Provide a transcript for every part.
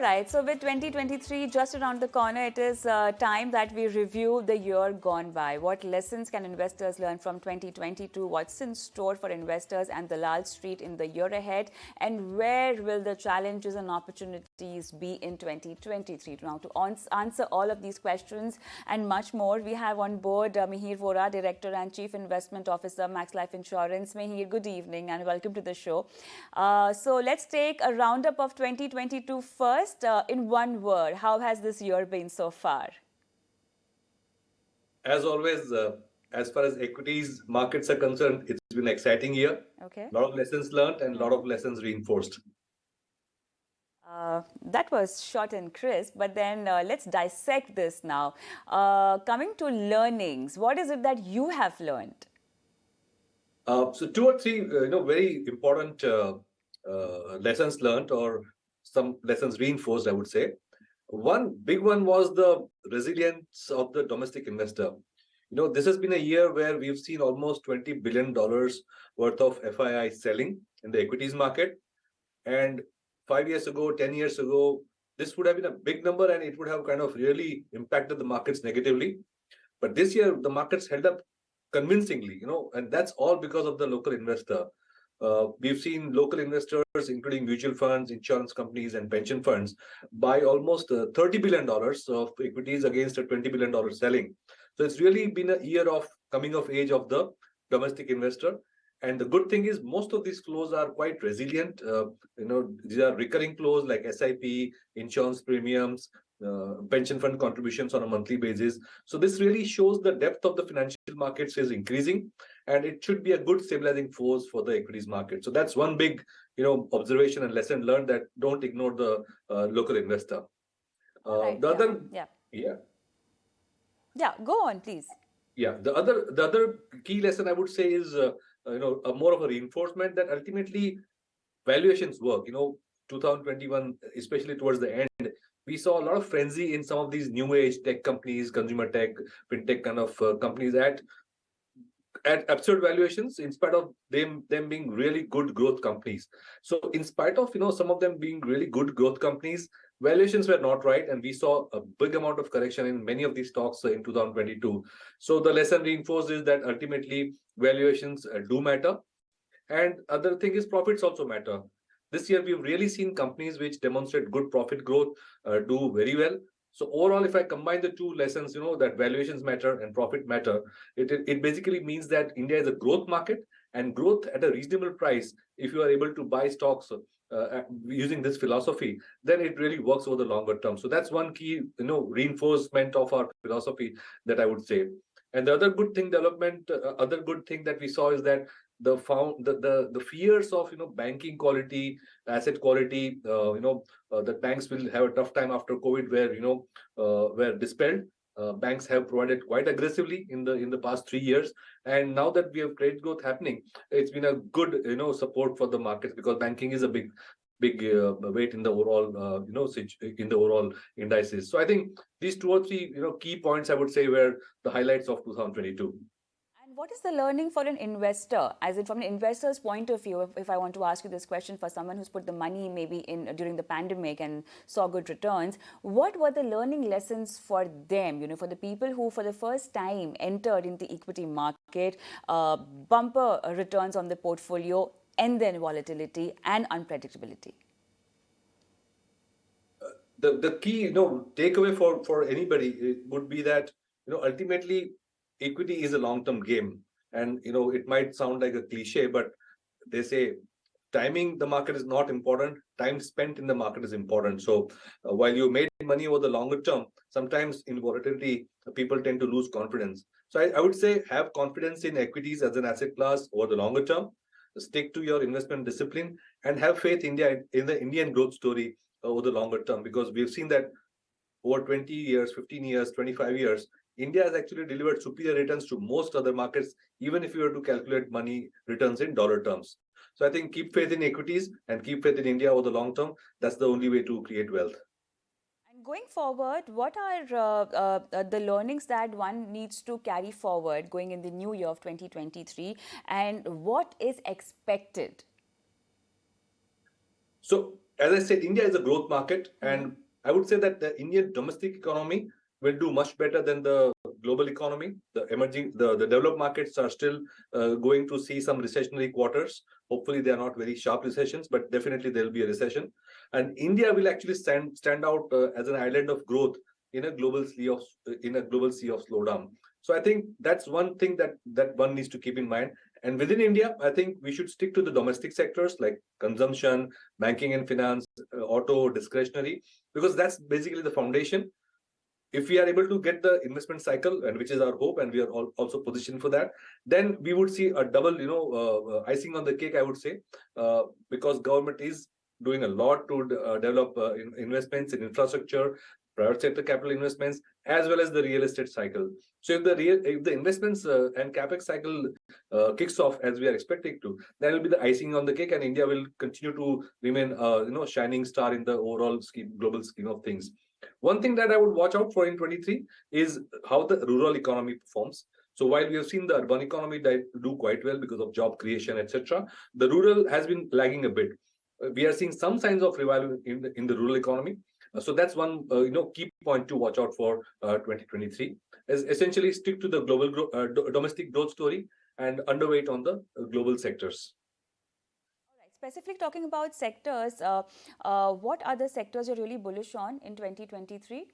right, so with 2023 just around the corner, it is time that we review the year gone by. What lessons can investors learn from 2022? What's in store for investors and Dalal Street in the year ahead? And where will the challenges and opportunities be in 2023? Now, to answer all of these questions and much more, we have on board Mihir Vora, Director and Chief Investment Officer, Max Life Insurance. Mihir, good evening and welcome to the show. So let's take a roundup of 2022 first. In one word, how has this year been so far? As always, as far as equities markets are concerned, it's been an exciting year. Okay. A lot of lessons learned and a lot of lessons reinforced. That was short and crisp, but then let's dissect this now. Coming to learnings, what is it that you have learned? So two or three, very important lessons learned or some lessons reinforced, I would say. One big one was the resilience of the domestic investor. This has been a year where we've seen almost $20 billion worth of FII selling in the equities market. And 5 years ago, 10 years ago, this would have been a big number and it would have kind of really impacted the markets negatively. But this year, the markets held up convincingly, and that's all because of the local investor. We've seen local investors, including mutual funds, insurance companies, and pension funds, buy almost $30 billion of equities against a $20 billion selling. So it's really been a year of coming of age of the domestic investor. And the good thing is most of these flows are quite resilient. These are recurring flows like SIP, insurance premiums, pension fund contributions on a monthly basis. So this really shows the depth of the financial markets is increasing, and it should be a good stabilizing force for the equities market. So that's one big, observation and lesson learned, that don't ignore the local investor. Right, The other, go on, please. The other key lesson I would say is, more of a reinforcement that ultimately valuations work. 2021, especially towards the end, we saw a lot of frenzy in some of these new age tech companies, consumer tech, fintech kind of companies at absurd valuations, in spite of them being really good growth companies. So in spite of some of them being really good growth companies, valuations were not right, and we saw a big amount of correction in many of these stocks in 2022. So the lesson reinforced is that ultimately valuations do matter, and other thing is profits also matter. This year we've really seen companies which demonstrate good profit growth do very well. So overall, if I combine the two lessons, that valuations matter and profit matter, it basically means that India is a growth market, and growth at a reasonable price, if you are able to buy stocks using this philosophy, then it really works over the longer term. So that's one key, reinforcement of our philosophy, that I would say. And the other good thing that we saw is that the fears of banking quality, asset quality, that banks will have a tough time after COVID were dispelled. Banks have provided quite aggressively in the past 3 years, and now that we have credit growth happening, it's been a good support for the markets, because banking is a big weight in the overall in the overall indices. So I think these two or three key points, I would say, were the highlights of 2022. What is the learning for an investor, as in from an investor's point of view? If I want to ask you this question, for someone who's put the money maybe in during the pandemic and saw good returns, what were the learning lessons for them? For the people who for the first time entered in the equity market, bumper returns on the portfolio, and then volatility and unpredictability. The key takeaway for anybody would be that ultimately equity is a long-term game, and it might sound like a cliche, but they say timing the market is not important, time spent in the market is important. So while you made money over the longer term, sometimes in volatility people tend to lose confidence. So I would say have confidence in equities as an asset class over the longer term, stick to your investment discipline, and have faith in the Indian growth story over the longer term, because we've seen that over 20 years, 15 years, 25 years, India has actually delivered superior returns to most other markets, even if you were to calculate money returns in dollar terms. So I think keep faith in equities and keep faith in India over the long term. That's the only way to create wealth. And going forward, what are the learnings that one needs to carry forward going in the new year of 2023, and what is expected? So as I said, India is a growth market, and I would say that the Indian domestic economy will do much better than the global economy. The developed markets are still going to see some recessionary quarters. Hopefully, they are not very sharp recessions, but definitely there will be a recession. And India will actually stand out as an island of growth in a global sea of slowdown. So I think that's one thing that one needs to keep in mind. And within India, I think we should stick to the domestic sectors like consumption, banking and finance, auto, discretionary, because that's basically the foundation. If we are able to get the investment cycle, and which is our hope, and we are also positioned for that, then we would see a double, icing on the cake, I would say, because government is doing a lot to develop investments in infrastructure, private sector capital investments, as well as the real estate cycle. So if the investments and capex cycle kicks off as we are expecting to, that will be the icing on the cake, and India will continue to remain shining star in the overall global scheme of things. One thing that I would watch out for in 23 is how the rural economy performs. So while we have seen the urban economy do quite well because of job creation, etc., the rural has been lagging a bit. We are seeing some signs of revival in the rural economy. So that's one key point to watch out for 2023. Is essentially stick to the domestic growth story and underweight on the global sectors. Specifically talking about sectors, what are the sectors you're really bullish on in 2023?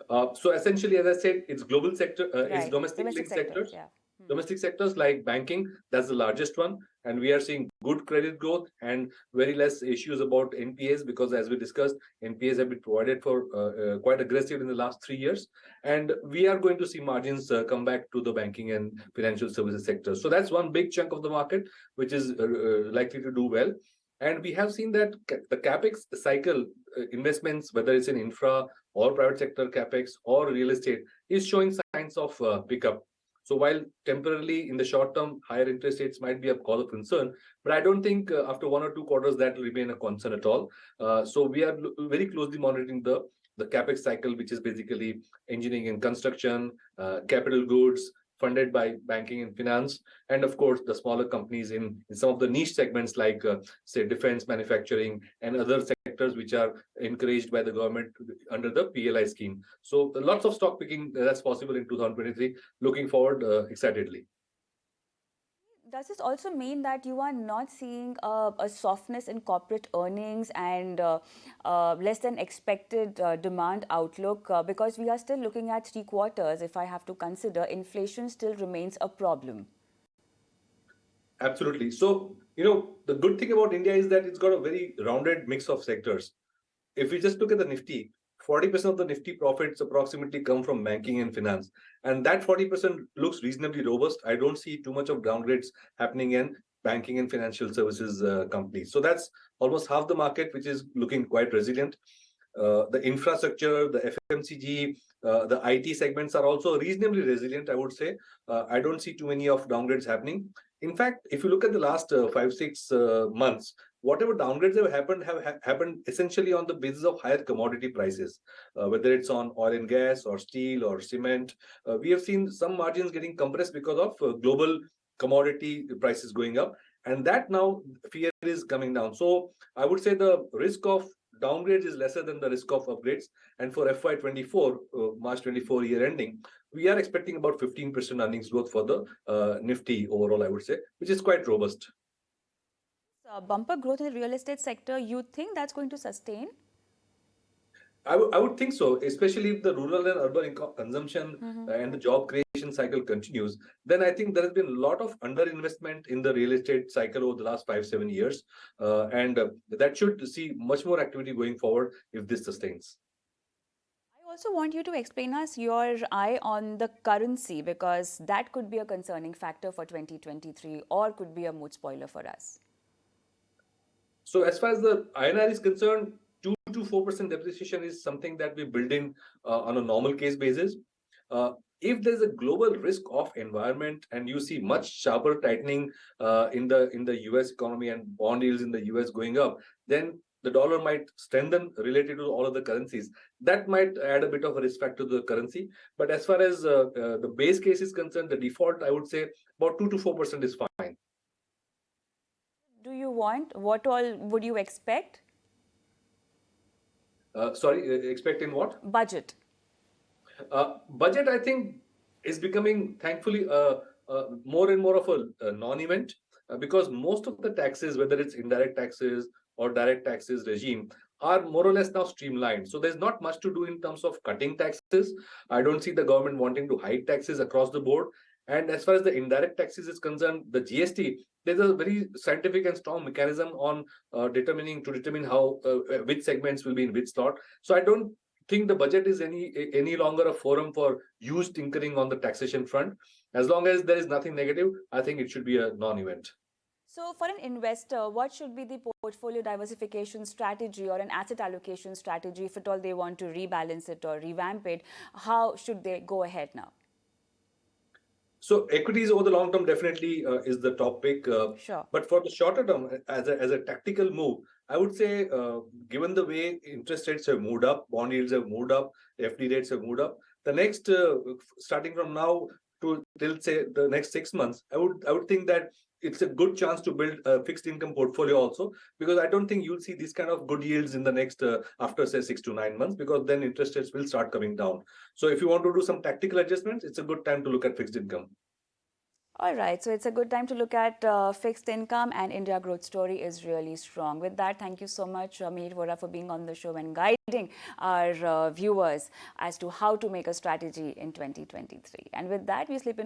So essentially, as I said, it's global sector, it's Right. domestic linked sectors. Yeah. Domestic sectors like banking, that's the largest one. And we are seeing good credit growth and very less issues about NPAs, because as we discussed, NPAs have been provided for quite aggressive in the last 3 years. And we are going to see margins come back to the banking and financial services sector. So that's one big chunk of the market, which is likely to do well. And we have seen that the capex cycle investments, whether it's in infra or private sector capex or real estate, is showing signs of pickup. So while temporarily in the short term, higher interest rates might be a cause of concern, but I don't think after 1 or 2 quarters that will remain a concern at all. So we are very closely monitoring the capex cycle, which is basically engineering and construction, capital goods, funded by banking and finance, and of course the smaller companies in some of the niche segments like say defense, manufacturing, and other sectors which are encouraged by the government under the PLI scheme. So lots of stock picking that's possible in 2023. Looking forward excitedly. Does this also mean that you are not seeing a softness in corporate earnings and less than expected demand outlook? Because we are still looking at 3 quarters, if I have to consider, inflation still remains a problem. Absolutely. So, the good thing about India is that it's got a very rounded mix of sectors. If we just look at the Nifty, 40% of the Nifty profits approximately come from banking and finance. And that 40% looks reasonably robust. I don't see too much of downgrades happening in banking and financial services companies. So that's almost half the market, which is looking quite resilient. The infrastructure, the FMCG, the IT segments are also reasonably resilient, I would say. I don't see too many of downgrades happening. In fact, if you look at the last 5-6 months, whatever downgrades have happened essentially on the basis of higher commodity prices, whether it's on oil and gas or steel or cement. We have seen some margins getting compressed because of global commodity prices going up, and that now fear is coming down. So I would say the risk of downgrades is lesser than the risk of upgrades. And for FY24, March 24 year ending, we are expecting about 15% earnings growth for the Nifty overall, I would say, which is quite robust. Bumper growth in the real estate sector, you think that's going to sustain? I would think so, especially if the rural and urban consumption and the job creation cycle continues. Then I think there has been a lot of underinvestment in the real estate cycle over the last 5-7 years. And that should see much more activity going forward if this sustains. I also want you to explain us your eye on the currency, because that could be a concerning factor for 2023 or could be a mood spoiler for us. So as far as the INR is concerned, 2 to 4% depreciation is something that we build in on a normal case basis. If there's a global risk of environment and you see much sharper tightening in the US economy and bond yields in the US going up, then the dollar might strengthen related to all of the currencies. That might add a bit of a risk factor to the currency. But as far as the base case is concerned, the default, I would say about 2 to 4% is fine. Do you want? What all would you expect? Sorry, expect in what? Budget. Budget, I think, is becoming, thankfully, more and more of a non-event because most of the taxes, whether it's indirect taxes or direct taxes regime, are more or less now streamlined. So there's not much to do in terms of cutting taxes. I don't see the government wanting to hike taxes across the board. And as far as the indirect taxes is concerned, the GST, there's a very scientific and strong mechanism on determine how which segments will be in which slot. So I don't think the budget is any longer a forum for huge tinkering on the taxation front. As long as there is nothing negative, I think it should be a non-event. So for an investor, what should be the portfolio diversification strategy or an asset allocation strategy if at all they want to rebalance it or revamp it? How should they go ahead now? So equities over the long term definitely is the top pick. Sure. But for the shorter term, as a tactical move, I would say, given the way interest rates have moved up, bond yields have moved up, FD rates have moved up, the next starting from now to till say the next 6 months, I would think that it's a good chance to build a fixed income portfolio also, because I don't think you'll see these kind of good yields in the next after say 6 to 9 months, because then interest rates will start coming down. So if you want to do some tactical adjustments, it's a good time to look at fixed income. All right, so it's a good time to look at fixed income, and India growth story is really strong. With that, thank you so much, Mihir Vora, for being on the show and guiding our viewers as to how to make a strategy in 2023. And with that, we slip in